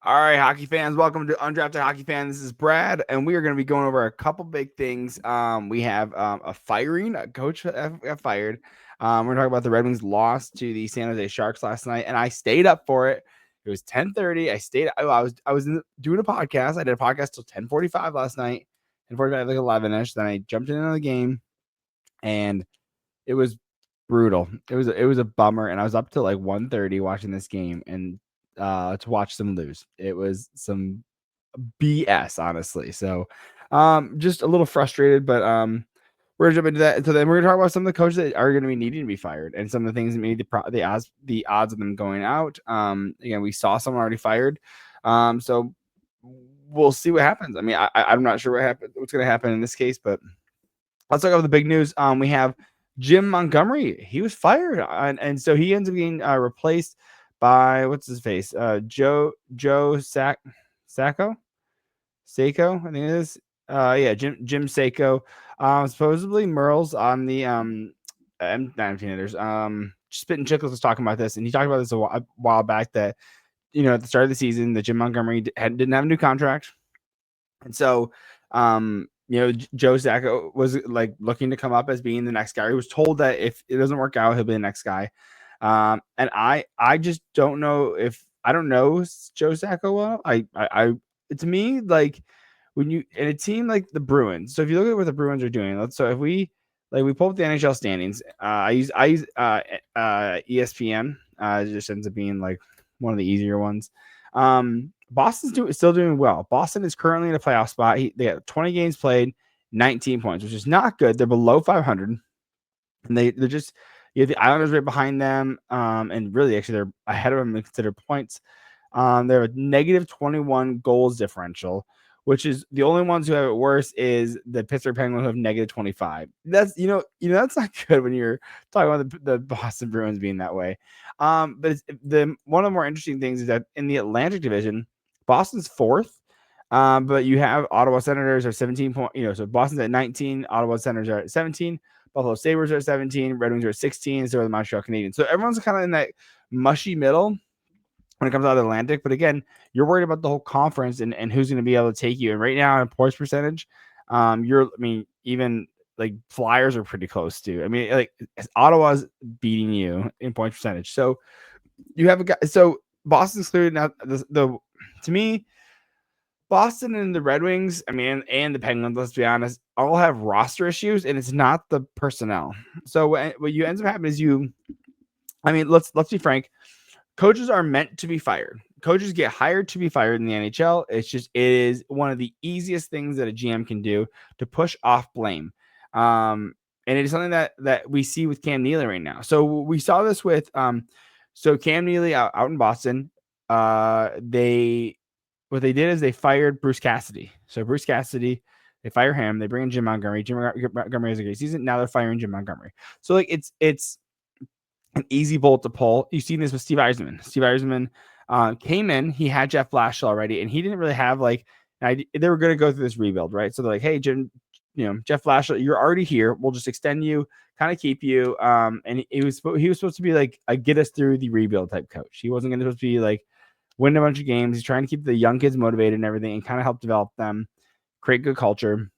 All right, hockey fans, welcome to Undrafted Hockey Fan. This is Brad, and we are going to be going over a couple big things. We have a firing, a coach got fired. We're talking about the Red Wings lost to the San Jose Sharks last night, and I stayed up for it. It was 10:30. I stayed. I was doing a podcast. I did a podcast till 10:45 last night, 10:45 like 11ish. Then I jumped into the game, and it was brutal. It was a bummer, and I was up till like 1:30 watching this game, and to watch them lose. It was some BS, honestly. So, just a little frustrated, but we're gonna jump into that. So then we're gonna talk about some of the coaches that are gonna be needing to be fired, and some of the things that made the odds of them going out. Again, we saw someone already fired. So we'll see what happens. I mean, I'm not sure what's gonna happen in this case, but let's talk about the big news. We have Jim Montgomery. He was fired, and so he ends up being replaced by what's his face, Joe Sacco. Seiko, I think it is. Yeah, Jim Seiko. Supposedly Merle's on the not there's Spittin' Chicklets was talking about this, and he talked about this a while back that at the start of the season that Jim Montgomery didn't have a new contract, and so Joe Sacco was like looking to come up as being the next guy. He was told that if it doesn't work out, he'll be the next guy. And I just don't know if I don't know Joe Sacco well. I to me, like when you in a team like the Bruins. So if you look at what the Bruins are doing, if we pull up the NHL standings, I use ESPN. It just ends up being like one of the easier ones. Boston's still doing well. Boston is currently in a playoff spot. They got 20 games played, 19 points, which is not good. They're below 500, and they're just you have the Islanders right behind them, and really actually they're ahead of them in considered points. They're a negative 21 goals differential, which is the only ones who have it worse is the Pittsburgh Penguins who have negative 25. That's that's not good when you're talking about the Boston Bruins being that way. But it's, the one of the more interesting things is that in the Atlantic Division, Boston's fourth. But you have Ottawa Senators are 17 point, so Boston's at 19, Ottawa Senators are at 17, Buffalo Sabres are at 17, Red Wings are at 16, so are the Montreal Canadiens. So everyone's kind of in that mushy middle when it comes out of the Atlantic. But again, you're worried about the whole conference and who's going to be able to take you. And right now in points percentage, even like Flyers are pretty close to. I mean, like Ottawa's beating you in points percentage. So you have a guy. So Boston's clearly now to me, Boston and the Red Wings, and the Penguins, let's be honest, all have roster issues, and it's not the personnel. So what you ends up happening is let's be frank. Coaches are meant to be fired. Coaches get hired to be fired in the NHL. It is one of the easiest things that a GM can do to push off blame. And it is something that we see with Cam Neely right now. So we saw this with Cam Neely out in Boston. What they did is they fired Bruce Cassidy. So Bruce Cassidy, they fire him. They bring in Jim Montgomery. Jim Montgomery has a great season. Now they're firing Jim Montgomery. So like it's an easy bolt to pull. You've seen this with Steve Yzerman. Steve Yzerman came in. He had Jeff Blashill already, and he didn't really have they were going to go through this rebuild, right? So they're like, hey, Jim, Jeff Blashill, you're already here. We'll just extend you, kind of keep you. And he was supposed to be like a get us through the rebuild type coach. He wasn't going to supposed to be like win a bunch of games. He's trying to keep the young kids motivated and everything, and kind of help develop them, create good culture.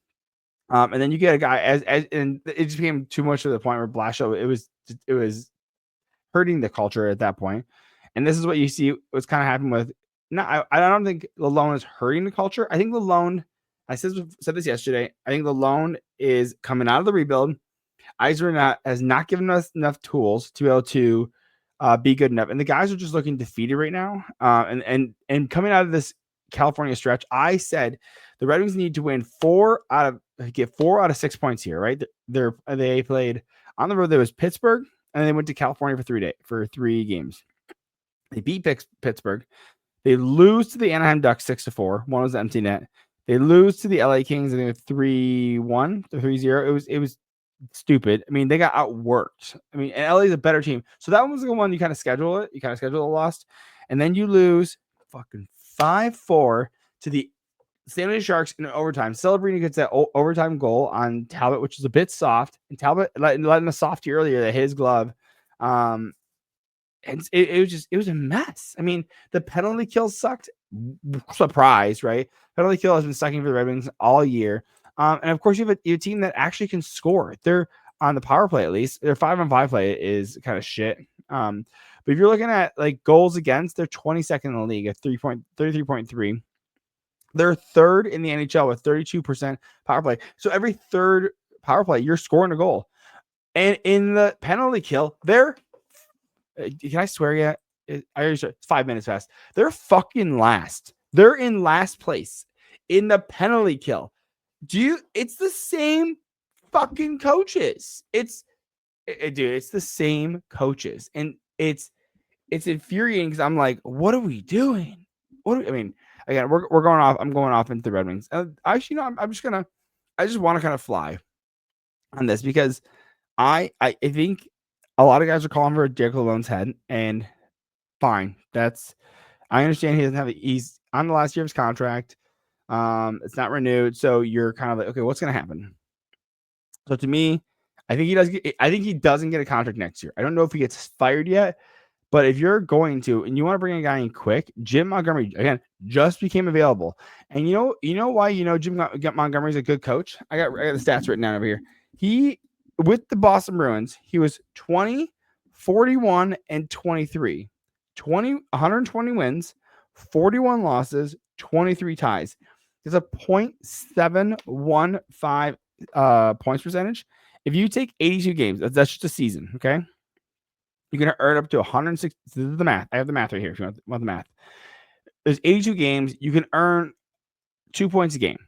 And then you get a guy and it just became too much to the point where Blashill, it was hurting the culture at that point. And this is what you see what's kind of happened with. I don't think Lalonde is hurting the culture. I think Lalonde, I said this yesterday. I think Lalonde is coming out of the rebuild. Yzerman has not given us enough tools to be able to be good enough, and the guys are just looking defeated right now. And coming out of this California stretch, I said the Red Wings need to win 4 out of 6 points here. Right? They played on the road. There was Pittsburgh, and they went to California for 3 games. They beat Pittsburgh. They lose to the Anaheim Ducks 6-4. One was the empty net. They lose to the LA Kings, and they were 3-1 or 3-0. It was stupid. They got outworked. And LA's a better team. So that one was the one you kind of schedule it. You kind of schedule the loss. And then you lose fucking 5-4 to the San Jose Sharks in overtime. Celebrini gets that overtime goal on Talbot, which is a bit soft. And Talbot letting a softie earlier that hit his glove. And it was a mess. The penalty kill sucked. surprise, right? Penalty kill has been sucking for the Red Wings all year. And of course, you have a team that actually can score. They're on the power play, at least. Their 5-on-5 play is kind of shit. But if you're looking at like goals against, they're 22nd in the league at 33.3. They're third in the NHL with 32% power play. So every third power play, you're scoring a goal. And in the penalty kill, they're can I swear yet? It's 5 minutes past. They're fucking last. They're in last place in the penalty kill. It's the same fucking coaches. Dude, it's the same coaches. And it's infuriating because I'm like, what are we doing? I mean, again, we're going off. I'm going off into the Red Wings. Actually, no, I just want to kind of fly on this because I think a lot of guys are calling for Derek Lalonde's head, and fine. I understand he's on the last year of his contract. It's not renewed, so you're kind of like, okay, what's gonna happen? So to me, I think he doesn't get a contract next year. I don't know if he gets fired yet, but if you're going to and you want to bring a guy in quick, Jim Montgomery again just became available. And you know why Jim Montgomery's a good coach? I got the stats written down over here. He with the Boston Bruins, he was 20, 41, and 23. 120 wins, 41 losses, 23 ties. There's a 0.715 points percentage. If you take 82 games, that's just a season, okay? You're going to earn up to 160. This is the math. I have the math right here if you want the math. There's 82 games. You can earn 2 points a game,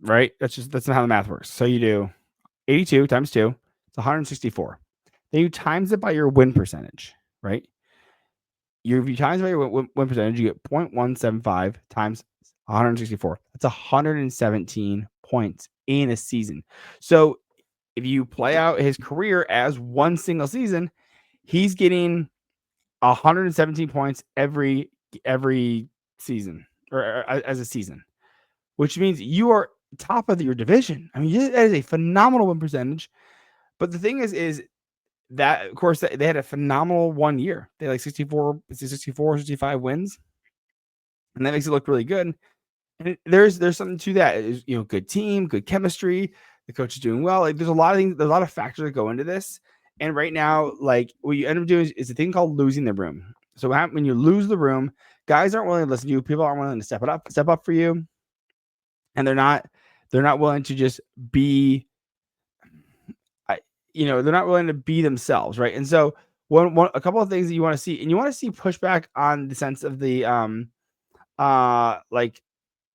right? That's not how the math works. So you do 82 times 2. It's 164. Then you times it by your win percentage, right? If you times it by your win percentage, you get 0.175 times 164. That's 117 points in a season. So if you play out his career as one single season, he's getting 117 points every season or as a season, which means you are top of your division. I mean, that is a phenomenal win percentage. But the thing is that, of course, they had a phenomenal 1 year. They had like 65 wins, and that makes it look really good. And there's something to that. It's, good team, good chemistry. The coach is doing well. Like there's a lot of things. There's a lot of factors that go into this. And right now, like what you end up doing is a thing called losing the room. So what happens when you lose the room? Guys aren't willing to listen to you. People aren't willing to step up for you, and they're not willing to just be. They're not willing to be themselves, right? And so a couple of things that you want to see, and you want to see pushback on the sense of the like.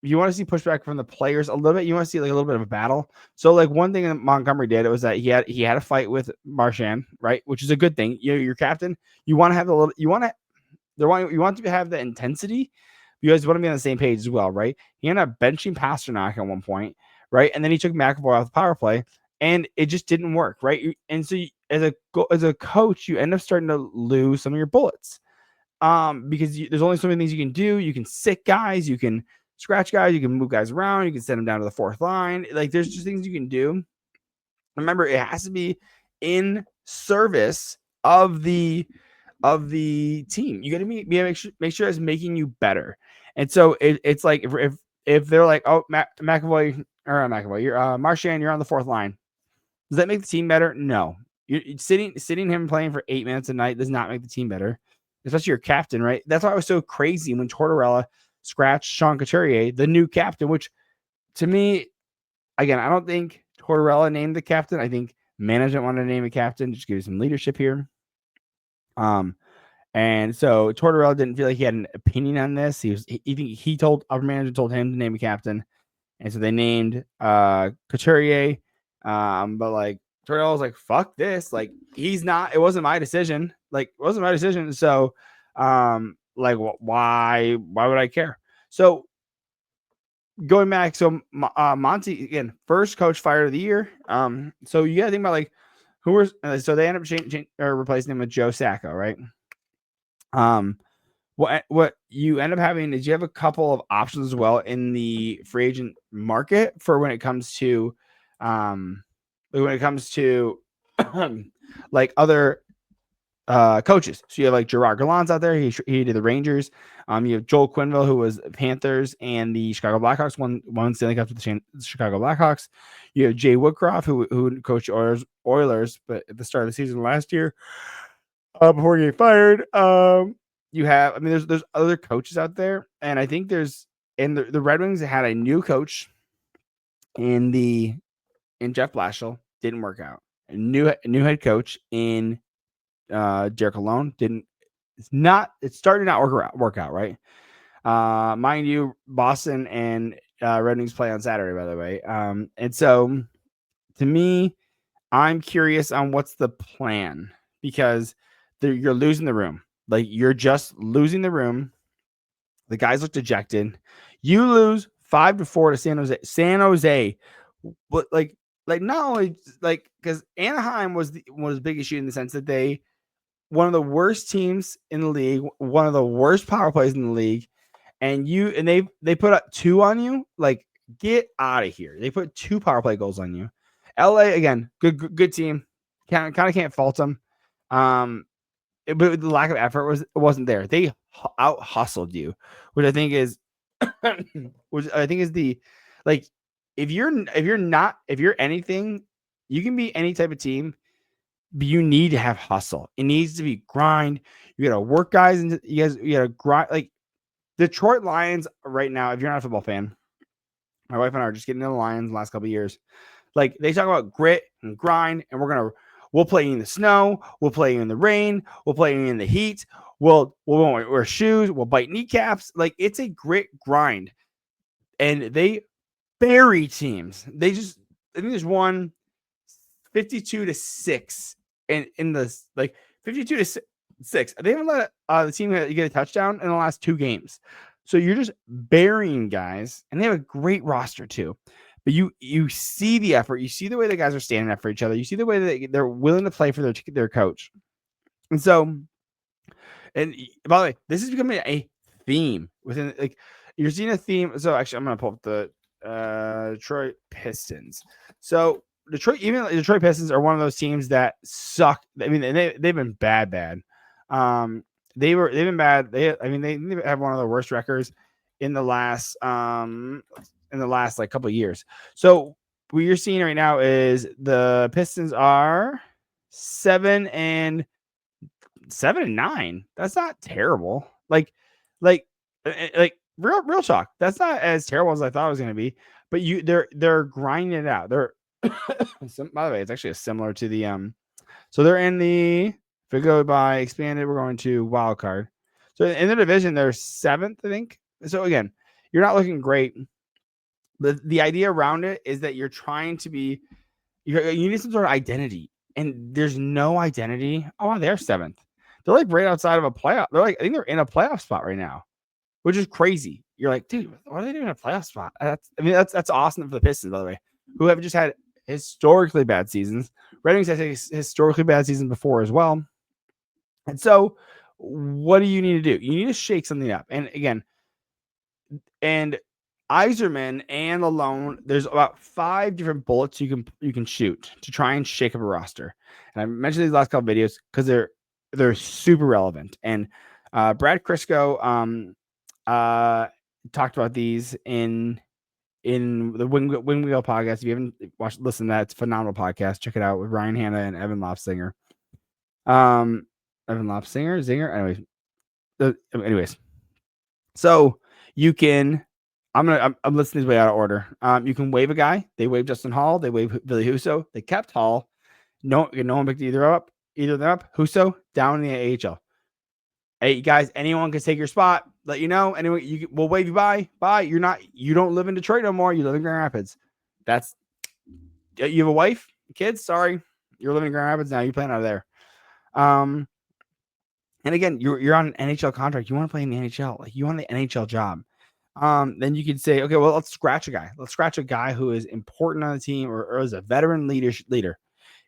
You want to see pushback from the players a little bit. You want to see like a little bit of a battle. So like one thing that Montgomery did, it was that he had a fight with Marchand, right? Which is a good thing. Your captain, you want to have you want to have the intensity. You guys want to be on the same page as well, right? He ended up benching Pasternak at one point, right? And then he took McAvoy off the power play, and it just didn't work, right? And so as a coach, you end up starting to lose some of your bullets, because there's only so many things you can do. You can sit guys, you can scratch guys, you can move guys around, you can send them down to the fourth line. Like there's just things you can do. Remember, it has to be in service of the team. You got to make sure it's making you better. And so it's like if they're like, oh, McAvoy or McAvoy, you're Marchand, you're on the fourth line. Does that make the team better? No. You're sitting him playing for 8 minutes a night does not make the team better, especially your captain, right? That's why it was so crazy when Tortorella scratched Sean Couturier, the new captain, which to me, again, I don't think Tortorella named the captain. I think management wanted to name a captain, just give you some leadership here. And so Tortorella didn't feel like he had an opinion on this. He told upper management told him to name a captain, and so they named Couturier. But like Tortorella was like, "Fuck this! Like he's not. It wasn't my decision. Like it wasn't my decision. So, like why would I care?" So going back, so Monty again, first coach fired of the year. So you gotta think about like who was so they ended up changing or replacing him with Joe Sacco, right? What you end up having is you have a couple of options as well in the free agent market for when it comes to like other coaches. So you have like Gerard Gallant out there. He did the Rangers. You have Joel Quenneville, who was Panthers and the Chicago Blackhawks, won Stanley Cup with the Chicago Blackhawks. You have Jay Woodcroft, who coached Oilers, but at the start of the season last year, before getting fired. You have, I mean, there's other coaches out there, and I think the Red Wings had a new coach in Jeff Blashill, didn't work out. A new head coach in Derek Alone it started to not work out, right? Mind you, Boston and Red Wings play on Saturday, by the way. And so to me, I'm curious on what's the plan, because you're losing the room. Like, you're just losing the room. The guys look dejected. You lose 5-4 to San Jose. San Jose, but like not only like, because Anaheim was the big issue in the sense that they one of the worst teams in the league, one of the worst power plays in the league, and they put up 2 on you. Like, get out of here. They put 2 power play goals on you. LA, again, good team. Can't fault them. But the lack of effort wasn't there. They out hustled you, which I think is the, like, if you're anything, you can be any type of team, but you need to have hustle. It needs to be grind. You got to work guys, and you got to grind. Like, Detroit Lions right now, if you're not a football fan, my wife and I are just getting into the Lions the last couple of years. Like, they talk about grit and grind, and we'll play you in the snow, we'll play you in the rain, we'll play you in the heat, we'll wear shoes, we'll bite kneecaps. Like, it's a grit grind, and they bury teams. I think there's one 52-6 in the, like, 52-6. They haven't let the team get a touchdown in the last 2 games. So you're just burying guys, and they have a great roster too. But you see the effort, you see the way the guys are standing up for each other, you see the way that they're willing to play for their coach. And so, and by the way, this is becoming a theme within, like, you're seeing a theme. So actually, I'm gonna pull up the Detroit Pistons. So even the Detroit Pistons are one of those teams that suck. I mean, they've been bad. They've been bad. They have one of the worst records in the last like couple of years. So what you're seeing right now is the Pistons are 7-9. That's not terrible. Like real talk. That's not as terrible as I thought it was going to be. But they're grinding it out. They're by the way, it's actually similar to the so they're in the, if we go by expanded, we're going to wild card. So in the division, they're 7th, I think. So again, you're not looking great. The idea around it is that you're trying to be, you need some sort of identity, and there's no identity. Oh, wow, they're 7th. They're like right outside of a playoff. I think they're in a playoff spot right now, which is crazy. You're like, dude, what are they doing in a playoff spot? That's awesome for the Pistons, by the way, who have just had historically bad seasons. Red Wings had a historically bad season before as well. And so what do you need to do? You need to shake something up. And again, Yzerman and Alone, there's about 5 different bullets you can shoot to try and shake up a roster. And I mentioned these last couple videos because they're super relevant. And Brad Crisco talked about these in the Wing Wheel podcast. If you haven't listened to that, it's a phenomenal podcast. Check it out with Ryan Hanna and Evan Lofsinger. Evan Lofsinger, Zinger. Anyways, so you can. I'm listing these way out of order. You can waive a guy. They waived Justin Hall. They waived Billy Husso. They kept Hall. No one picked either of them up. Husso down in the AHL. Hey guys, anyone can take your spot. Let you know. Anyway, we'll wave you bye. Bye. You don't live in Detroit no more. You live in Grand Rapids. You have a wife, kids. Sorry, you're living in Grand Rapids now. You plan out of there. And again, you're on an NHL contract. You want to play in the NHL. Like, you want the NHL job. Then you could say, okay, well, let's scratch a guy. Let's scratch a guy who is important on the team or is a veteran leader.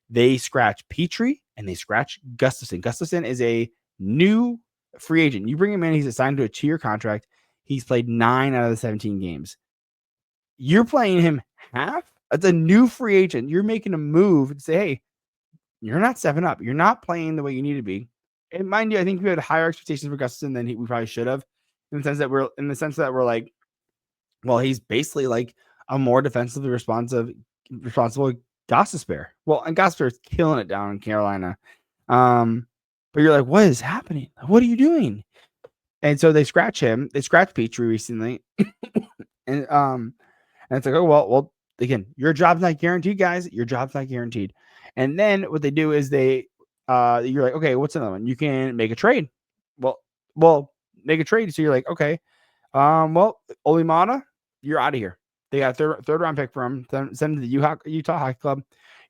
They scratch Petrie and they scratch Gustafsson. Gustafsson is a new free agent. You bring him in, he's assigned to a 2-year contract. He's played 9 out of the 17 games. You're playing him half. It's a new free agent. You're making a move and say, hey, you're not stepping up. You're not playing the way you need to be. And mind you, I think we had higher expectations for Gustafson than we probably should have, in the sense that we're like, well, he's basically like a more defensively responsible Gostisbehere. Well, and Gostisbehere's killing it down in Carolina. But you're like, what is happening? What are you doing? And so they scratch him. They scratched Petrie recently. and it's like, oh, well, again, your job's not guaranteed, guys. Your job's not guaranteed. And then what they do is you're like, okay, what's another one? You can make a trade. Well, make a trade. So you're like, okay, well, Olimata, you're out of here. They got a third round pick from him. Send him to the Utah Hockey Club.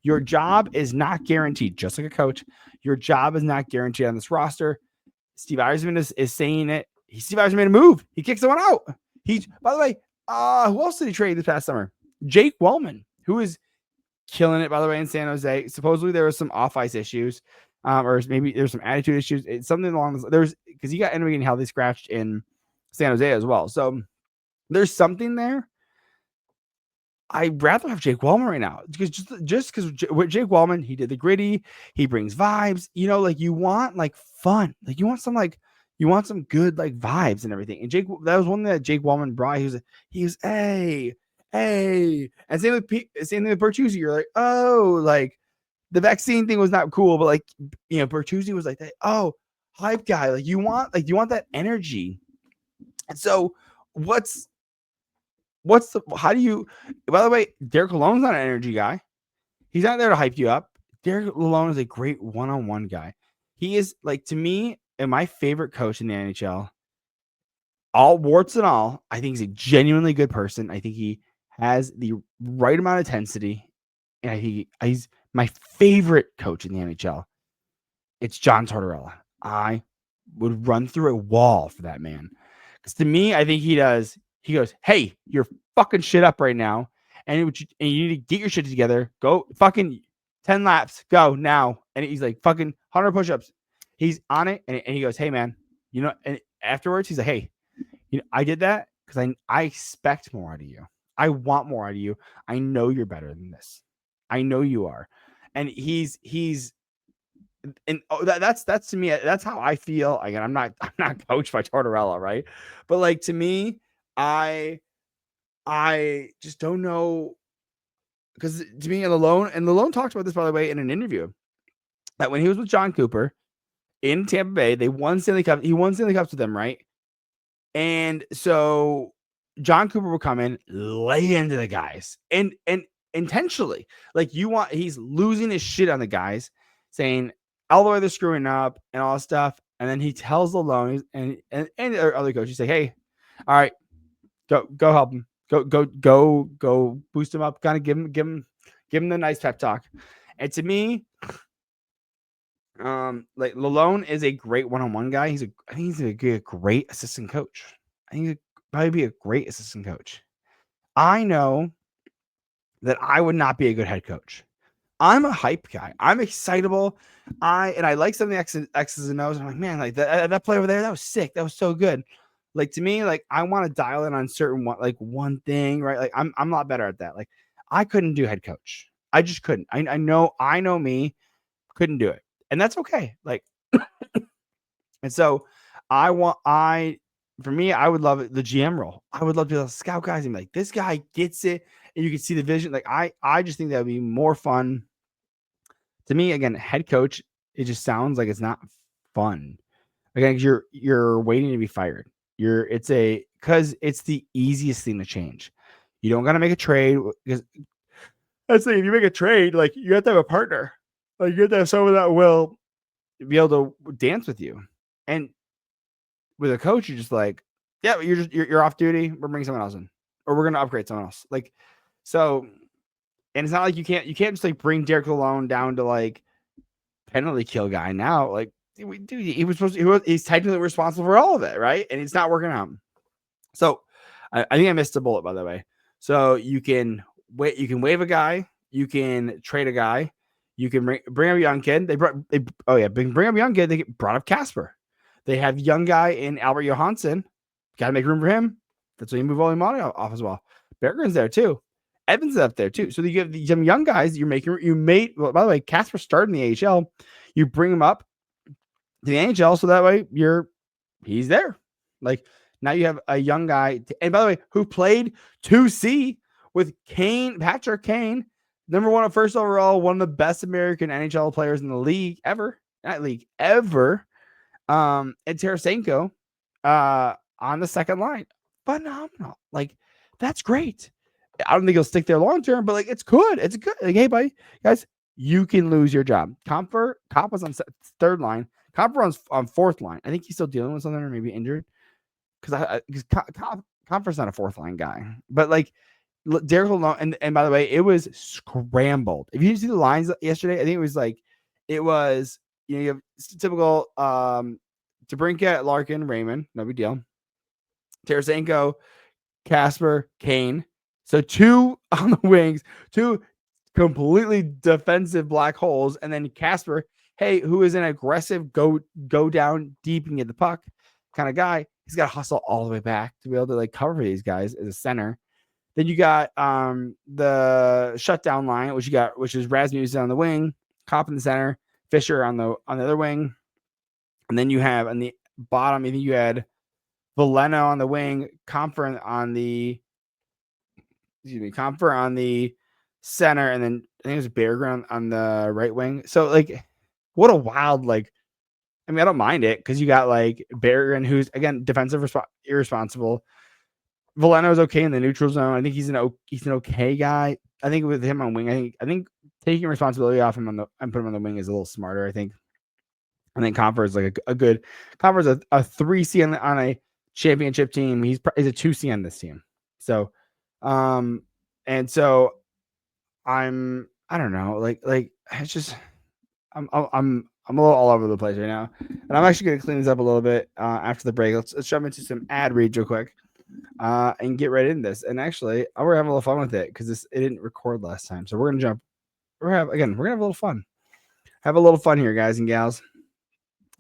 Your job is not guaranteed, just like a coach. Your job is not guaranteed on this roster. Steve Yzerman is saying it. Steve Yzerman made a move. He kicked someone out. By the way, who else did he trade this past summer? Jake Wellman, who is killing it, by the way, in San Jose. Supposedly there was some off-ice issues, or maybe there's some attitude issues. It's something along this. Because he got ended up getting healthy scratched in San Jose as well. So there's something there. I'd rather have Jake Wellman right now, because just because with Jake Wellman, he did the gritty, he brings vibes. Like you want like fun, like you want some good like vibes and everything. And that was one thing that Jake Wellman brought. He was hey, and same with Bertuzzi. You're like, oh, like the vaccine thing was not cool, but like Bertuzzi was like that. Oh, hype guy, like you want that energy. And so how do you, by the way, Derek Lalonde's not an energy guy. He's not there to hype you up. Derek Lalonde is a great one-on-one guy. He is, like, to me, and my favorite coach in the NHL, all warts and all, I think he's a genuinely good person. I think he has the right amount of intensity. And I think he's my favorite coach in the NHL. It's John Tortorella. I would run through a wall for that man. Because to me, I think he goes, hey, you're fucking shit up right now. And you need to get your shit together. Go fucking 10 laps. Go now. And he's like fucking 100 push-ups. He's on it. And he goes, hey, man. And afterwards, he's like, hey, I did that because I expect more out of you. I want more out of you. I know you're better than this. I know you are. And he's and that's to me, that's how I feel. Again, I'm not coached by Tortorella, right? But like, to me, I just don't know, because to me, Lalonde talked about this, by the way, in an interview, that when he was with John Cooper in Tampa Bay, they won Stanley Cup. He won Stanley Cups with them, right? And so John Cooper will come in, lay into the guys, and intentionally, like he's losing his shit on the guys, saying all the way they're screwing up and all this stuff. And then he tells Lalonde and other coaches, say, hey, all right, go help him. Go boost him up. Kind of give him the nice pep talk. And to me, like Lalonde is a great one-on-one guy. I think he's a great assistant coach. I think he'd probably be a great assistant coach. I know that I would not be a good head coach. I'm a hype guy. I'm excitable. I like some of the X's and O's. I'm like, man, like that play over there, that was sick. That was so good. Like, to me, like I want to dial in on certain one thing, right? Like I'm a lot better at that. Like I couldn't do head coach. I just couldn't. I know me, couldn't do it. And that's okay. Like, and so for me, I would love the GM role. I would love to be able to scout guys and be like, this guy gets it. And you can see the vision. Like I just think that would be more fun. To me, again, head coach, it just sounds like it's not fun. Again, you're waiting to be fired. Because it's the easiest thing to change. You don't got to make a trade, because that's the thing. If you make a trade, like you have to have a partner. Like you have to have someone that will be able to dance with you. And with a coach, you're just like, yeah, you're off duty. We're bringing someone else in, or we're gonna upgrade someone else. Like, so, and it's not like you can't just like bring Derek Lalonde down to like penalty kill guy now. Like, dude, he's technically responsible for all of it, right? And it's not working out. So I think I missed a bullet, by the way. So you can waive a guy, you can trade a guy, you can bring up a young kid. Bring up a young kid. They brought up Casper. They have young guy in Albert Johansson. Got to make room for him. That's why you move Olimata off as well. Berggren's there too. Evans is up there too. So you have some young guys. Well, by the way, Casper started in the AHL. You bring him up. to the NHL, so that way he's there. Like now you have a young guy, and by the way, who played 2C with Patrick Kane, number one, first overall, one of the best American NHL players in the league ever, not league ever. And Tarasenko, on the second line, phenomenal. Like that's great. I don't think he'll stick there long term, but like it's good. It's good. Like, hey, buddy, guys, you can lose your job. Comp was on third line. Comp on fourth line. I think he's still dealing with something or maybe injured because Comper's not a fourth line guy. But like Derek Lalonde, and by the way, it was scrambled. If you see the lines yesterday, I think it was you have typical DeBrincat, Larkin, Raymond, no big deal. Tarasenko, Casper, Kane. So two on the wings, two completely defensive black holes, and then Casper, hey, who is an aggressive go down deep and get the puck kind of guy. He's got to hustle all the way back to be able to like cover for these guys as a center. Then you got the shutdown line, which is Rasmussen on the wing, Kopp in the center, Fisher on the other wing, and then you have on the bottom, I think you had Veleno on the wing, Comfort on the center, and then I think it was Bergeron on the right wing. So like, what a wild like. I mean, I don't mind it because you got like Bergeron, who's again defensive irresponsible. Veleno's okay in the neutral zone. I think he's an okay guy. I think with him on wing, I think taking responsibility off him and putting him on the wing is a little smarter. I think. Comfort is like a good. Comfort's a 3C on a championship team. He's a 2C on this team. So, and so I don't know, like it's just I'm a little all over the place right now, and I'm actually gonna clean this up a little bit after the break. Let's jump into some ad reads real quick, and get right into this. And actually, we're having a little fun with it because it didn't record last time, so we're gonna jump. We're gonna have a little fun. Have a little fun here, guys and gals.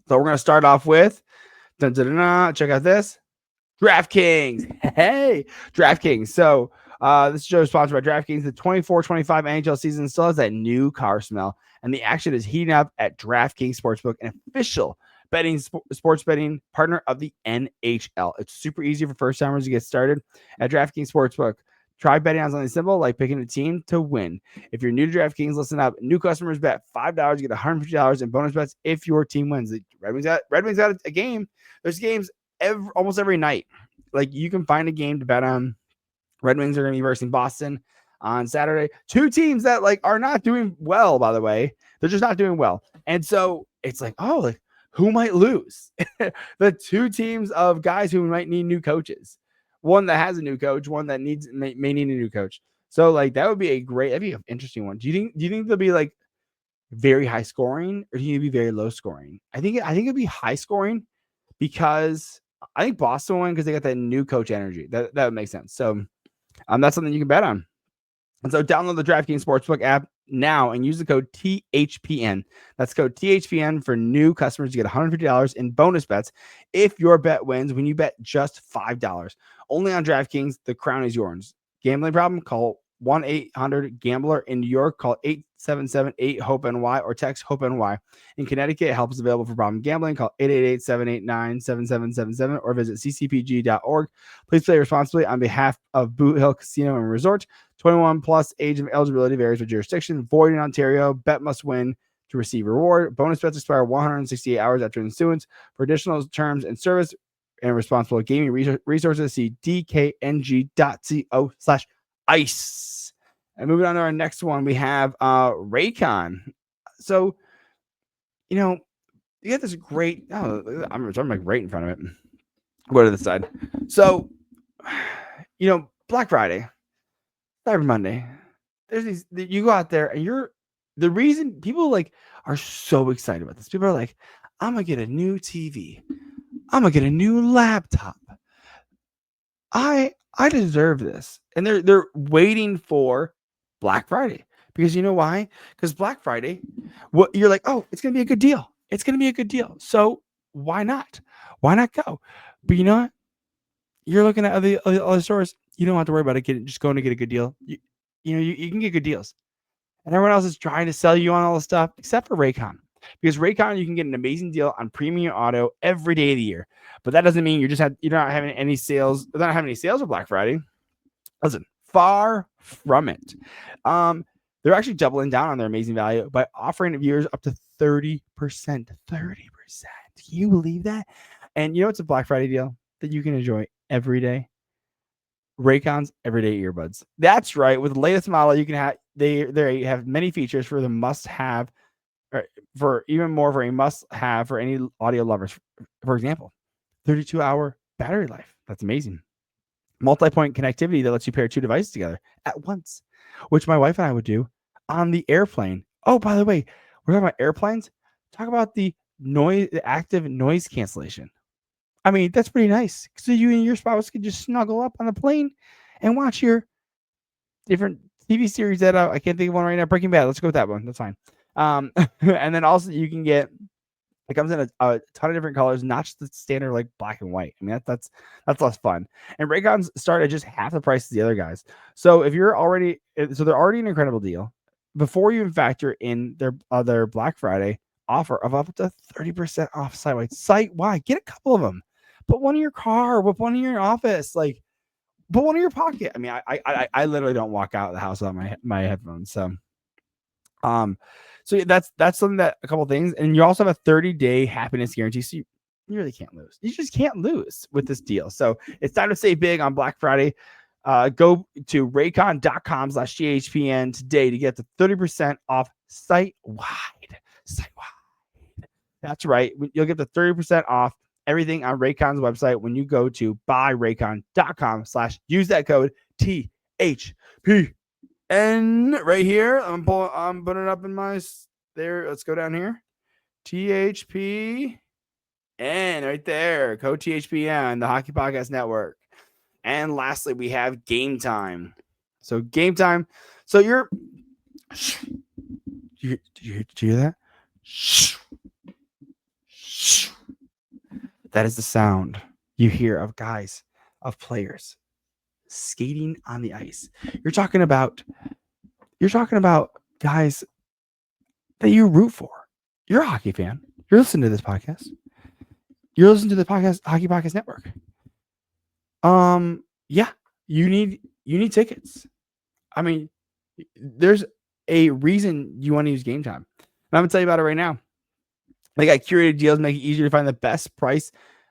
So we're gonna start off with, check out this. DraftKings. Hey, DraftKings. So this show is sponsored by DraftKings. The 24-25 NHL season still has that new car smell, and the action is heating up at DraftKings Sportsbook, an official sports betting partner of the NHL. It's super easy for first timers to get started at DraftKings Sportsbook. Try betting on something simple like picking a team to win. If you're new to DraftKings, listen up. New customers bet $5, you get $150 in bonus bets if your team wins. The Red Wings got a game. There's games almost every night. Like you can find a game to bet on. Red Wings are going to be versing Boston on Saturday. Two teams that like are not doing well, by the way. They're just not doing well. And so it's like, oh, like who might lose? The two teams of guys who might need new coaches. One that has a new coach, one that may need a new coach. So like that'd be an interesting one. Do you think they'll be like very high scoring, or do you think it'd be very low scoring? I think it'd be high scoring because I think Boston won because they got that new coach energy. That would make sense. So that's something you can bet on. And so download the DraftKings Sportsbook app now and use the code THPN. That's code THPN for new customers to get $150 in bonus bets if your bet wins when you bet just $5. Only on DraftKings, the crown is yours. Gambling problem? Call 1-800-GAMBLER. In New York, call 877-8-HOPE-NY or text HOPE-NY. In Connecticut, help is available for problem gambling. Call 888-789-7777 or visit ccpg.org. Please play responsibly on behalf of Boot Hill Casino and Resort. 21 plus, age of eligibility varies with jurisdiction. Void in Ontario. Bet must win to receive reward. Bonus bets expire 168 hours after issuance. For additional terms and service and responsible gaming resources, see dkng.co/ice. And moving on to our next one, we have Raycon. So, you get this great. Oh, I'm like right in front of it. Go to the side. So, Black Friday, Cyber Monday. There's these. You go out there, and the reason people like are so excited about this. People are like, I'm gonna get a new TV. I'm gonna get a new laptop. I deserve this, and they're waiting for Black Friday because you know why? Because Black Friday, you're like, oh, it's gonna be a good deal. It's gonna be a good deal. So why not? Why not go? But you know what? You're looking at other stores. You don't have to worry about it. Just going to get a good deal. You can get good deals, and everyone else is trying to sell you on all this stuff except for Raycon. Because Raycon, you can get an amazing deal on premium auto every day of the year. But that doesn't mean you're not having any sales. They're not having any sales for Black Friday. Listen, far from it. They're actually doubling down on their amazing value by offering viewers up to 30%. 30%. Can you believe that? And you know it's a Black Friday deal that you can enjoy every day? Raycon's everyday earbuds. That's right. With the latest model, you can have they have many features for the must-have, or for even more for a must-have for any audio lovers. For example, 32-hour battery life. That's amazing. Multi-point connectivity that lets you pair two devices together at once, which my wife and I would do on the airplane. Oh, by the way, we're talking about airplanes. Talk about the active noise cancellation. I mean, that's pretty nice. So you and your spouse can just snuggle up on the plane and watch your different TV series that I can't think of one right now. Breaking Bad. Let's go with that one. That's fine. And then also you can get. It comes in a ton of different colors, not just the standard like black and white. I mean, that's less fun. And Raycons start at just half the price of the other guys. So if you're already, so they're already an incredible deal. Before you even factor in their other Black Friday offer of up to 30% off site wide, get a couple of them. Put one in your car, put one in your office, like put one in your pocket. I mean, I literally don't walk out of the house without my headphones. So that's something that a couple things, and you also have a 30-day happiness guarantee. So you really can't lose. You just can't lose with this deal. So it's time to save big on Black Friday. Go to raycon.com/GHPN today to get the 30% off site wide. That's right. You'll get the 30% off everything on Raycon's website when you go to buyraycon.com/ use that code THP. And right here, I'm putting it up in my there. Let's go down here. THPN right there. Code THPN, the Hockey Podcast Network. And lastly, we have Game Time. So Game Time. So you're. Did you hear that? That is the sound you hear of players skating on the ice. You're talking about guys that you root for. You're a hockey fan. You're listening to this podcast. You're listening to the podcast, Hockey Podcast Network. Yeah, you need tickets. I mean, there's a reason you want to use Game Time. And I'm gonna tell you about it right now. They got curated deals, make it easier to find the best price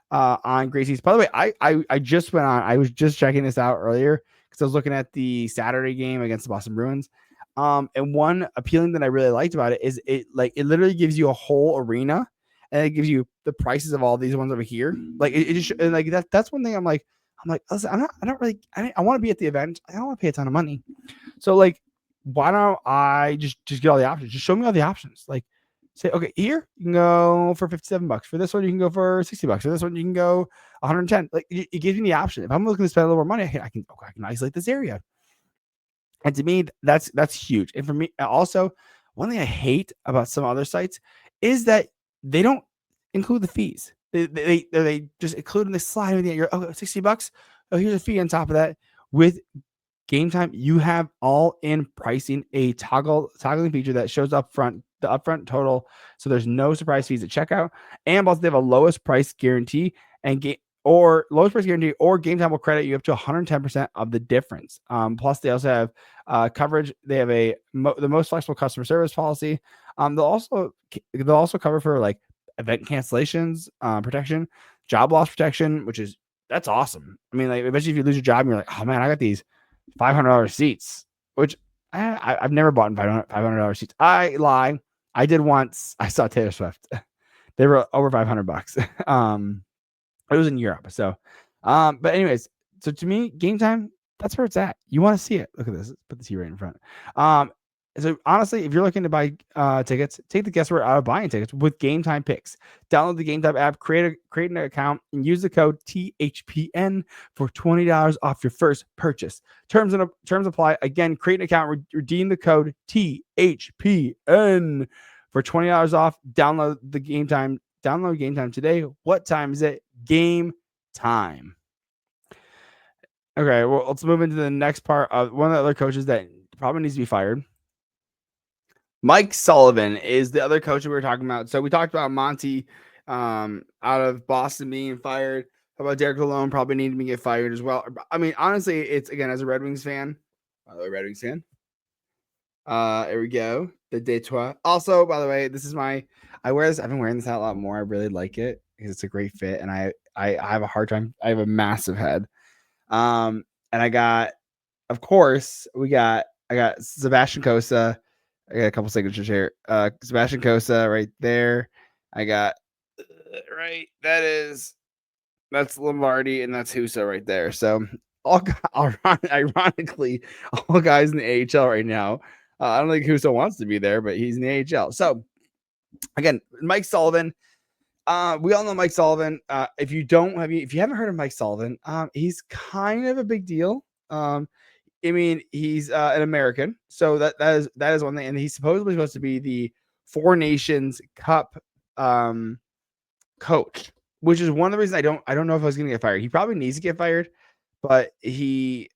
on great seats. By the way, I just went on. I was just checking this out earlier because I was looking at the Saturday game against the Boston Bruins. And one appealing that I really liked about it is it literally gives you a whole arena, and it gives you the prices of all these ones over here. Like it just, and like that's one thing I'm like, listen, I want to be at the event. I don't want to pay a ton of money. So like, why don't I just get all the options? Just show me all the options. Like, say, okay, here you can go for $57. For this one, you can go for $60. For this one, you can go 110. Like it gives me the option. If I'm looking to spend a little more money, I can isolate this area. And to me, that's huge. And for me, also, one thing I hate about some other sites is that they don't include the fees. They just include in the slide everything. You're $60. Oh, here's a fee on top of that. With Game Time, you have all-in pricing, a toggling feature that shows the upfront total, so there's no surprise fees at checkout. And also, they have a lowest price guarantee or Game Time will credit you up to 110% of the difference. Plus, they also have coverage. They have the most flexible customer service policy. They'll also cover for like event cancellations, protection, job loss protection, that's awesome. I mean, like, especially if you lose your job and you're like, oh man, I got these $500 seats, which I've never bought $500 seats. I lie. I did once. I saw Taylor Swift. They were over $500. It was in Europe. So, but anyways, so to me, Game Time, that's where it's at. You want to see it. Look at this. Let's put the T right in front. So honestly, if you're looking to buy tickets, take the guesswork out of buying tickets with Game Time Picks. Download the Game Time app, create an account, and use the code THPN for $20 off your first purchase. Terms apply. Again, create an account, redeem the code THPN for $20 off. Download Game Time today. What time is it? Game time. Okay, well, let's move into the next part of one of the other coaches that probably needs to be fired. Mike Sullivan is the other coach that we were talking about. So we talked about Monty out of Boston being fired. How about Derek Lalonde probably needing to get fired as well? I mean, honestly, it's again as a Red Wings fan. By the way, Red Wings fan. Here we go. The Detroit. Also, by the way, this is my. I wear this. I've been wearing this out a lot more. I really like it because it's a great fit, and I have a hard time. I have a massive head. And I got, of course, I got Sebastian Cossa. I got a couple signatures here. Sebastian Cossa right there. I got right. That's Lombardi and that's Husso right there. So all ironically, all guys in the AHL right now. I don't think Husso wants to be there, but he's in the AHL. So again, Mike Sullivan. We all know Mike Sullivan. If you haven't heard of Mike Sullivan, he's kind of a big deal. I mean, he's an American, so that is one thing, and he's supposedly supposed to be the Four Nations Cup coach, which is one of the reasons I don't know if I was going to get fired. He probably needs to get fired, but I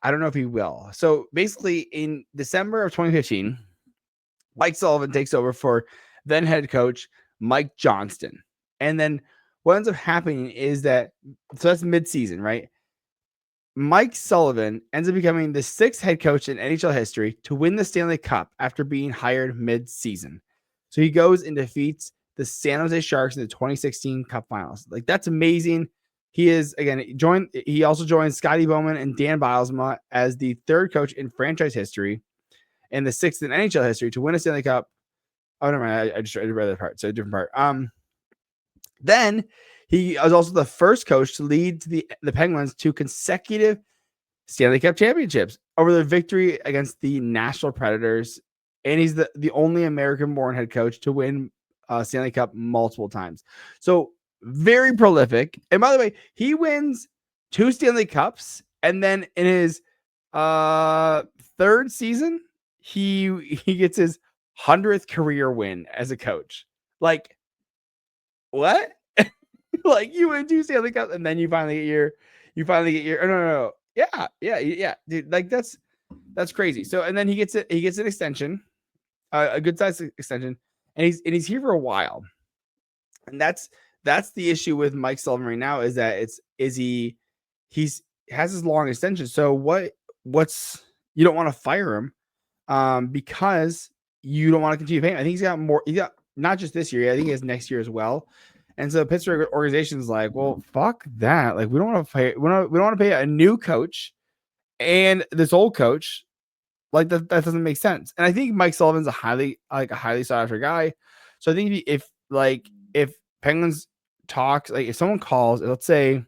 don't know if he will. So basically, in December of 2015, Mike Sullivan takes over for then head coach Mike Johnston, and then what ends up happening is that that's mid-season, right? Mike Sullivan ends up becoming the sixth head coach in NHL history to win the Stanley Cup after being hired mid-season. So he goes and defeats the San Jose Sharks in the 2016 Cup Finals. Like, that's amazing. He also joined Scotty Bowman and Dan Bilesma as the third coach in franchise history and the sixth in NHL history to win a Stanley Cup. Oh, never mind. I just read that part. So a different part. Then he was also the first coach to lead the Penguins to consecutive Stanley Cup championships over their victory against the Nashville Predators. And he's the only American-born head coach to win Stanley Cup multiple times. So very prolific. And by the way, he wins 2 Stanley Cups. And then in his third season, he gets his 100th career win as a coach. Like, what? Like, you win 2 Stanley Cups and then you finally get your no. Yeah, dude. Like, that's crazy. So, and then he gets an extension, a good size extension, and he's here for a while. And that's the issue with Mike Sullivan right now, is that he has his long extension. So what's you don't want to fire him because you don't want to continue paying. I think he got not just this year, I think he has next year as well. And so the Pittsburgh organization's like, well, fuck that. Like, we don't want to pay. We don't want to pay a new coach and this old coach. Like, that doesn't make sense. And I think Mike Sullivan's a highly sought after guy. So I think if Penguins talks, like if someone calls, let's say,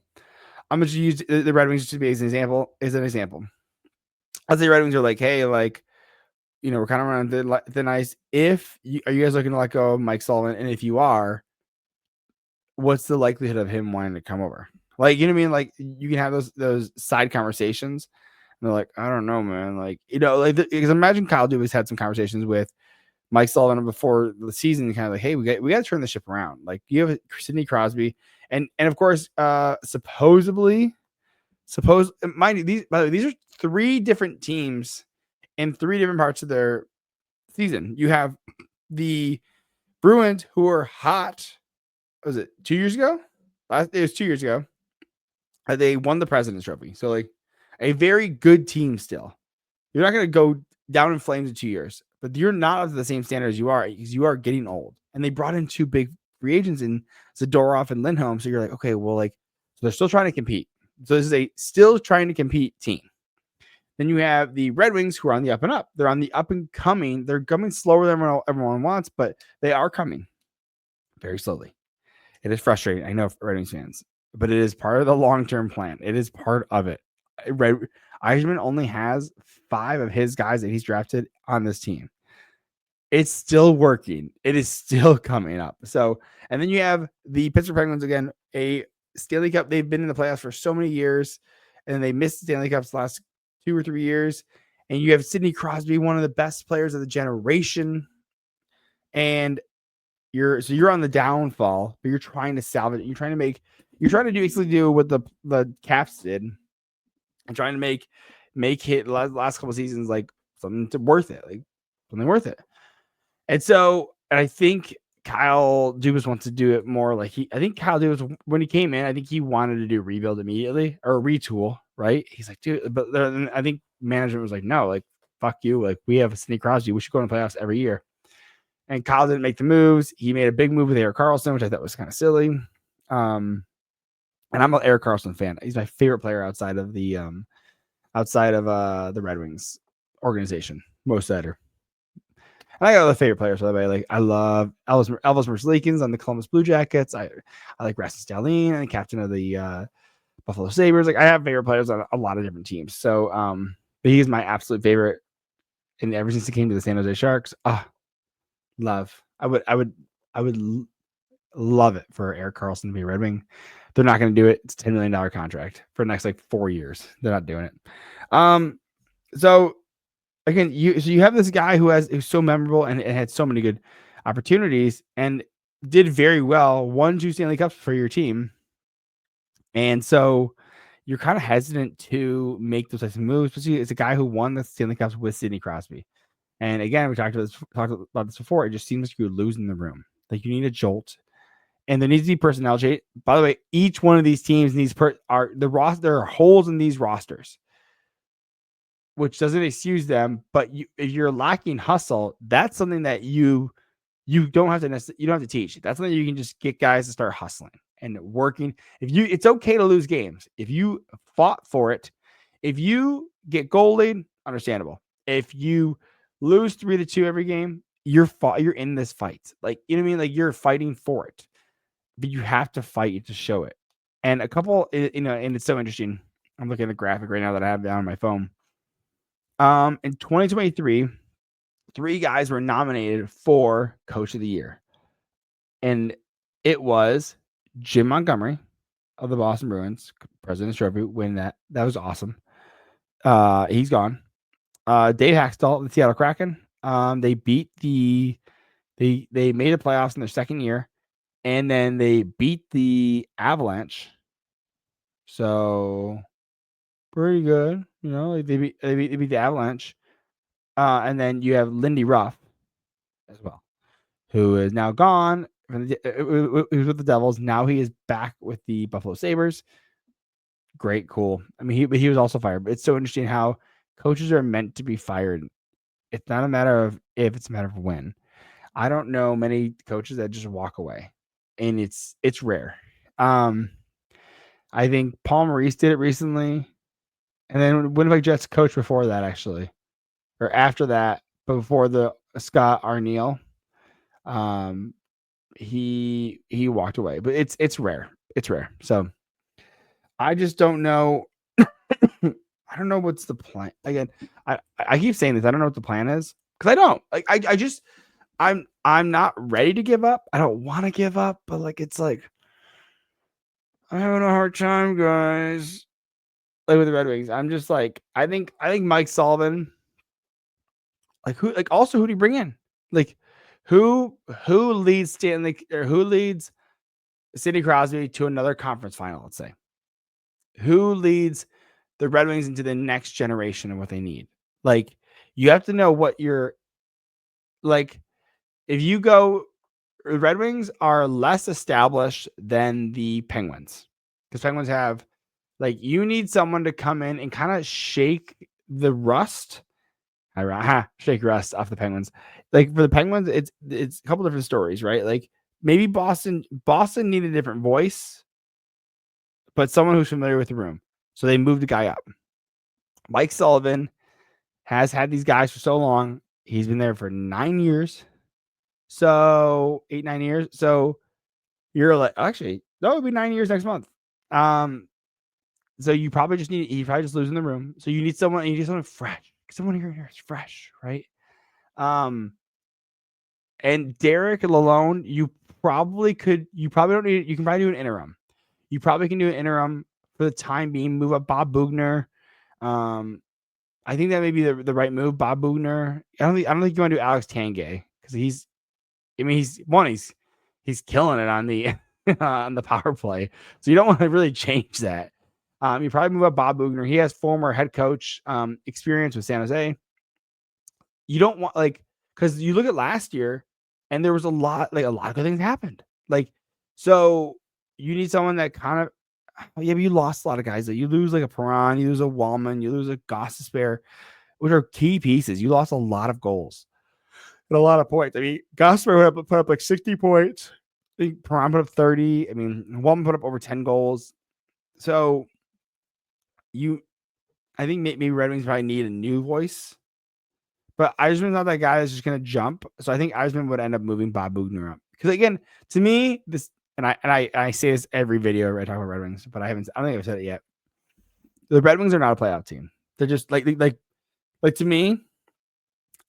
I'm going to use the Red Wings to be as an example. I'll say Red Wings are like, hey, like, we're kind of around thin ice. Are you guys looking to let go of Mike Sullivan? And if you are, what's the likelihood of him wanting to come over? Like, you know what I mean? Like, you can have those side conversations. And they're like, I don't know, man. Like, because imagine Kyle Dubas had some conversations with Mike Sullivan before the season, kind of like, hey, we got to turn the ship around. Like, you have Sidney Crosby, and of course, supposedly, mind you, by the way, these are 3 different teams in 3 different parts of their season. You have the Bruins, who are hot. Was it 2 years ago? It was 2 years ago. They won the President's Trophy. So, like, a very good team still. You're not going to go down in flames in 2 years, but you're not up to the same standard as you are, because you are getting old. And they brought in 2 big free agents in Zadorov and Lindholm. So you're like, okay, well, like, so they're still trying to compete. So this is a still trying to compete team. Then you have the Red Wings, who are on the up and up. They're on the up and coming. They're coming slower than everyone wants, but they are coming very slowly. It is frustrating, I know, for Red Wings fans, but it is part of the long-term plan. It is part of it. Eichmann only has 5 of his guys that he's drafted on this team. It's still working. It is still coming up. So, and then you have the Pittsburgh Penguins, again, a Stanley Cup. They've been in the playoffs for so many years, and they missed the Stanley Cups the last 2 or 3 years. And you have Sidney Crosby, one of the best players of the generation. And you're on the downfall, but you're trying to salvage it. You're trying to basically do what the Caps did, and trying to make it last couple of seasons like something worth it. And so I think Kyle Dubas wants to do it more like I think Kyle Dubas, when he came in, I think he wanted to do rebuild immediately or retool, right? He's like, dude, but then I think management was like, no, like, fuck you. Like, we have Sidney Crosby. We should go in the playoffs every year. And Kyle didn't make the moves. He made a big move with Erik Karlsson, which I thought was kind of silly. And I'm an Erik Karlsson fan. He's my favorite player outside of the Red Wings organization, most better. And I got other favorite players, by the way. Like, I love Elvis Merzlikins on the Columbus Blue Jackets. I like Rasmus Dahlin, and captain of the Buffalo Sabres. Like, I have favorite players on a lot of different teams. So, but he's my absolute favorite. And ever since he came to the San Jose Sharks, love. I would love it for Erik Karlsson to be a Red Wing. They're not going to do it. It's a $10 million contract for the next 4 years. They're not doing it. So again, you have this guy who's so memorable and had so many good opportunities and did very well, won 2 Stanley Cups for your team. And so you're kind of hesitant to make those types of moves, especially it's a guy who won the Stanley Cups with Sidney Crosby. And again, we talked about this before. It just seems like you're losing the room. Like, you need a jolt. And there needs to be personnel change. By the way, each one of these teams needs there are holes in these rosters, which doesn't excuse them. But if you're lacking hustle, that's something that you don't have to teach. That's something you can just get guys to start hustling and working. It's okay to lose games if you fought for it. If you get goalied, understandable. If you lose 3-2 every game, you're in this fight. Like, you know what I mean? Like, you're fighting for it. But you have to fight to show it. And a couple, and it's so interesting. I'm looking at the graphic right now that I have down on my phone. In 2023, 3 guys were nominated for Coach of the Year. And it was Jim Montgomery of the Boston Bruins, President's Trophy, win that. That was awesome. He's gone. Dave Haxtell, the Seattle Kraken. They made the playoffs in their second year. And then they beat the Avalanche. So pretty good. Like, they beat the Avalanche. And then you have Lindy Ruff as well, who is now gone. He was with the Devils. Now he is back with the Buffalo Sabres. Great, cool. I mean, he was also fired. But it's so interesting how coaches are meant to be fired. It's not a matter of if, it's a matter of when. I don't know many coaches that just walk away. And it's rare. I think Paul Maurice did it recently, and then Winnipeg Jets coach before that, actually, or after that, but before the Scott Arniel, he walked away. But it's rare. It's rare. So I just don't know. I don't know what's the plan. Again, I keep saying this. I don't know what the plan is because I don't. Like, I'm not ready to give up. I don't want to give up, but it's like, I'm having a hard time, guys. Like, with the Red Wings, I'm just like, I think Mike Sullivan. Who do you bring in? Like, who leads who leads Sidney Crosby to another conference final? Let's say, who leads the Red Wings into the next generation of what they need? Like, you have to know what you're like. If you go, the Red Wings are less established than the Penguins, because Penguins have, you need someone to come in and kind of shake the rust. Shake rust off the Penguins. Like, for the Penguins, it's a couple different stories, right? Like, maybe Boston needed a different voice, but someone who's familiar with the room. So they moved the guy up. Mike Sullivan has had these guys for so long. He's been there for 9 years. So 8-9 years. So you're like, actually, no, it'll be 9 years next month. So you probably just he's probably just losing the room. So you need someone fresh. Someone here is fresh, right? And Derek Lalonde, you probably don't need it. You can probably do an interim. You probably can do an interim for the time being. Move up Bob Bugner. I think that may be the right move. Bob Bugner. I don't think you want to do Alex Tanguay, because he's killing it on the on the power play. So you don't want to really change that. You probably move up Bob Bugner. He has former head coach experience with San Jose. You don't want, Because you look at last year, and there was a lot of good things happened. Like, so you need someone that kind of, yeah, but you lost a lot of guys. That you lose like a Perron, you lose a Wallman, you lose a Gostisbehere, which are key pieces. You lost a lot of goals and a lot of points. I mean, Gostisbehere put up like 60 points. I think Perron put up 30. I mean, Wallman put up over 10 goals. So I think maybe Red Wings probably need a new voice. But Eisman's not that guy that's just going to jump. So I think Eisman would end up moving Bob Bugner up. Because again, to me, this, and I say this every video I talk about Red Wings, but I don't think I've said it yet. The Red Wings are not a playoff team. They're just like to me,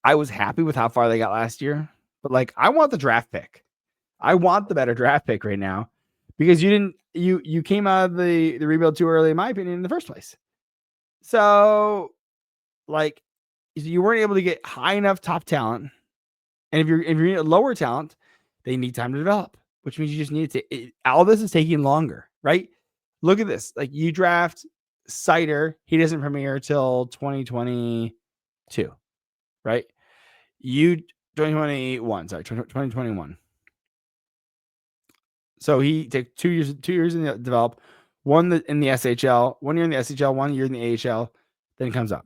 I was happy with how far they got last year. But like, I want the draft pick. I want the better draft pick right now. Because you came out of the rebuild too early, in my opinion, in the first place. So like, you weren't able to get high enough top talent, and if you're lower talent, they need time to develop, which means you just need to. All this is taking longer, right? Look at this. Like, you draft Sider, he doesn't premiere till 2022, right? 2021. So he takes 2 years in the develop, one in the SHL, 1 year in the SHL, 1 year in the AHL, then comes up.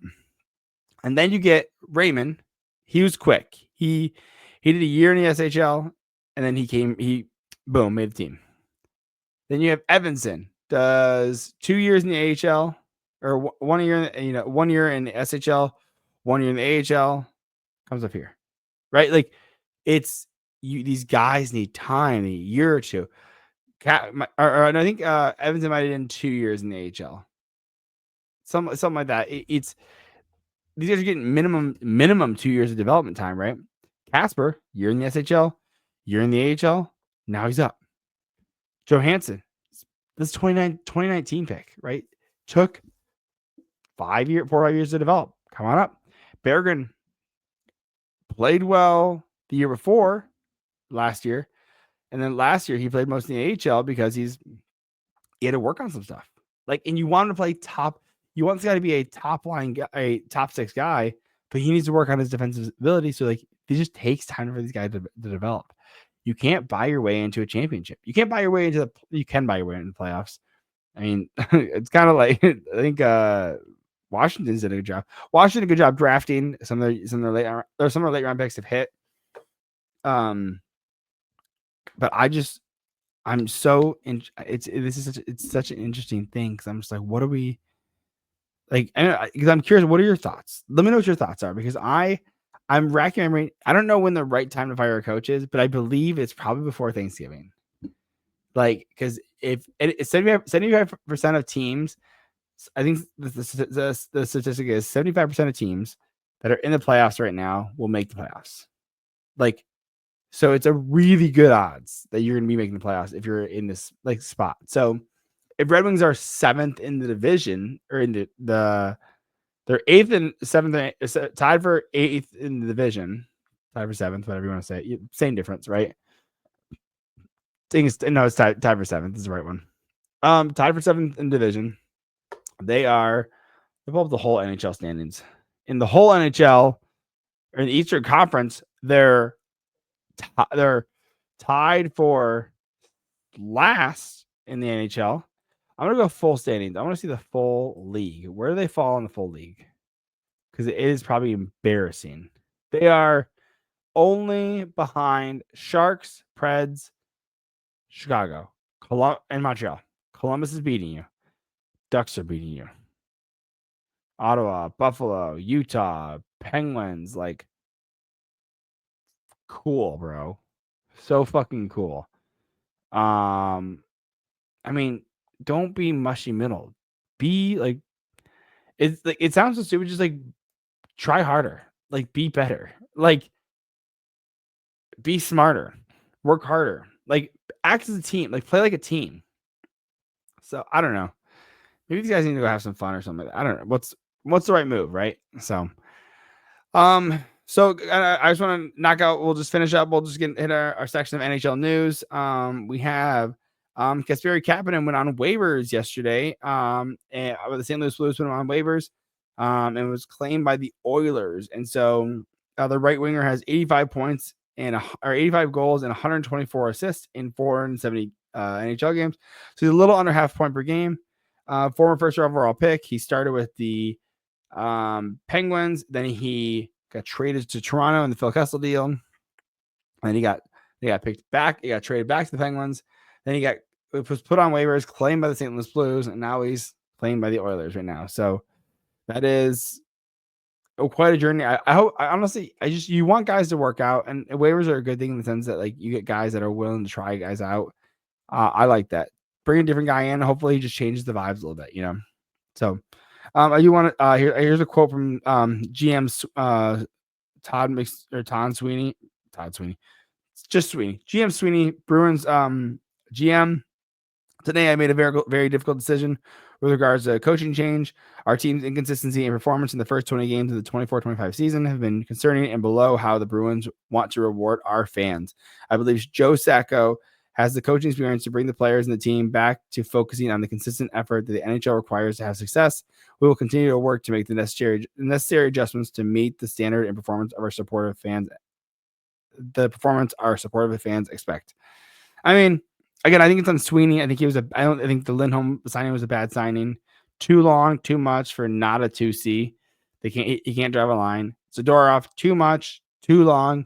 And then you get Raymond. He was quick. He did a year in the SHL, and then he boom, made the team. Then you have Evanson, does 2 years in the AHL, or 1 year, 1 year in the SHL, 1 year in the AHL, comes up here, right? Like, it's these guys need time, a year or two. I think Evanson might have done 2 years in the AHL, something like that. It's these guys are getting minimum 2 years of development time, right? Casper, year in the SHL, year in the AHL, now he's up. Johansson, this 2019 pick, right? Took 4 or 5 years to develop. Come on up. Berggren played well the year before, last year, and then last year he played most in the AHL because he had to work on some stuff. Like, and you want him to play top. You want this guy to be a top line guy, a top 6 guy, but he needs to work on his defensive ability. So like, it just takes time for these guys to develop. You can't buy your way into a championship. You can't buy your way into you can buy your way into the playoffs. I mean, it's kind of like, I think Washington's did a good job. Washington did a good job drafting some of their late round picks have hit. But I'm so it's such an interesting thing, because I'm just like, what are we like? Because I'm curious, what are your thoughts? Let me know what your thoughts are, because I'm racking my brain. I don't know when the right time to fire a coach is, but I believe it's probably before Thanksgiving. Like, because if 75% of teams, I think the statistic is 75% of teams that are in the playoffs right now will make the playoffs. Like, so it's a really good odds that you're going to be making the playoffs if you're in this like spot. So if Red Wings are 7th in the division, or in they're 8th and 7th, tied for 8th in the division, tied for 7th, whatever you want to say, same difference, right? It's tied for 7th is the right one. Tied for 7th in division. They pull up the whole NHL standings. In the whole NHL, or in the Eastern Conference, they're tied for last in the NHL. I'm gonna go full standings. I want to see the full league. Where do they fall in the full league? Because it is probably embarrassing. They are only behind Sharks, Preds, Chicago, and Montreal. Columbus is beating you. Ducks are beating you. Ottawa, Buffalo, Utah, Penguins, like, cool, bro. So fucking cool. I mean, don't be mushy middle. Be like, it's like, it sounds so stupid, just like try harder. Like, be better. Like, be smarter. Work harder. Like, act as a team. Like, play like a team. So I don't know. Maybe these guys need to go have some fun or something like that. I don't know. What's the right move, right? So I just want to knock out. We'll just finish up. We'll just hit our section of NHL news. We have Kasperi Kapanen went on waivers yesterday. And the St. Louis Blues went on waivers. And was claimed by the Oilers. And so The right winger has 85 points or 85 goals and 124 assists in 470 NHL games. So he's a little under half point per game. Former first overall pick. He started with the Penguins. Then he got traded to Toronto in the Phil Kessel deal. And he got picked back. He got traded back to the Penguins. Then he was put on waivers, claimed by the St. Louis Blues, and now he's playing by the Oilers right now. So that is quite a journey. I hope. Honestly, you want guys to work out, and waivers are a good thing in the sense that like you get guys that are willing to try guys out. I like that. Bring a different guy in. Hopefully, he just changes the vibes a little bit. So I do want to. Here's a quote from GM Todd Sweeney. It's just Sweeney. GM Sweeney, Bruins GM. Today, I made a very, very difficult decision with regards to coaching change. Our team's inconsistency and performance in the first 20 games of the 24-25 season have been concerning and below how the Bruins want to reward our fans. I believe Joe Sacco has the coaching experience to bring the players and the team back to focusing on the consistent effort that the NHL requires to have success. We will continue to work to make the necessary adjustments to meet the standard and performance of our supportive fans. The performance our supportive fans expect. I mean, again, I think it's on Sweeney. I think I think the Lindholm signing was a bad signing. Too long, too much for not a 2C. He can't drive a line. Zadorov, too much, too long.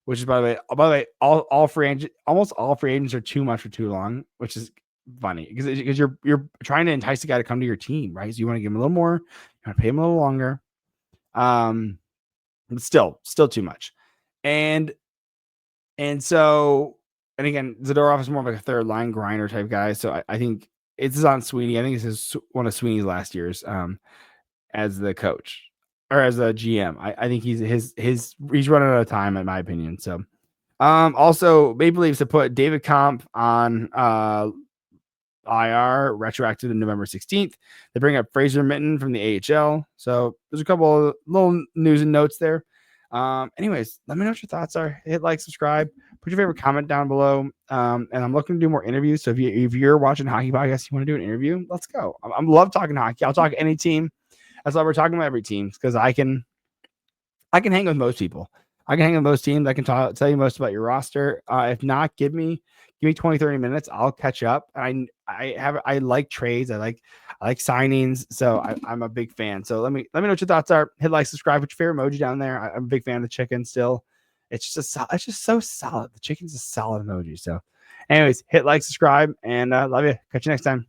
Which is by the way, all free agents, almost all free agents are too much for too long, which is funny because you're trying to entice the guy to come to your team, right? So you want to give him a little more, you want to pay him a little longer, but still too much, and so. And again, Zadorov is more of like a third line grinder type guy. So I think it's on Sweeney. I think this is one of Sweeney's last years as the coach or as a GM. I think he's running out of time, in my opinion. So also Maple Leafs have put David Kampf on IR retroactive to November 16th. They bring up Fraser Minton from the AHL. So there's a couple of little news and notes there. Anyways, let me know what your thoughts are. Hit like, subscribe, put your favorite comment down below. And I'm looking to do more interviews. So if you're watching hockey podcasts, you want to do an interview, let's go. I love talking hockey. I'll talk any team. That's why we're talking about every team, because I can hang with most people. I can hang with most teams. I can tell you most about your roster. If not, give me 20, 30 minutes. I'll catch up. I like trades. I like signings. So I'm a big fan. So let me know what your thoughts are. Hit like, subscribe, put your favorite emoji down there. I'm a big fan of the chicken still. It's just so solid. The chicken's a solid emoji. So anyways, hit like, subscribe, and love you. Catch you next time.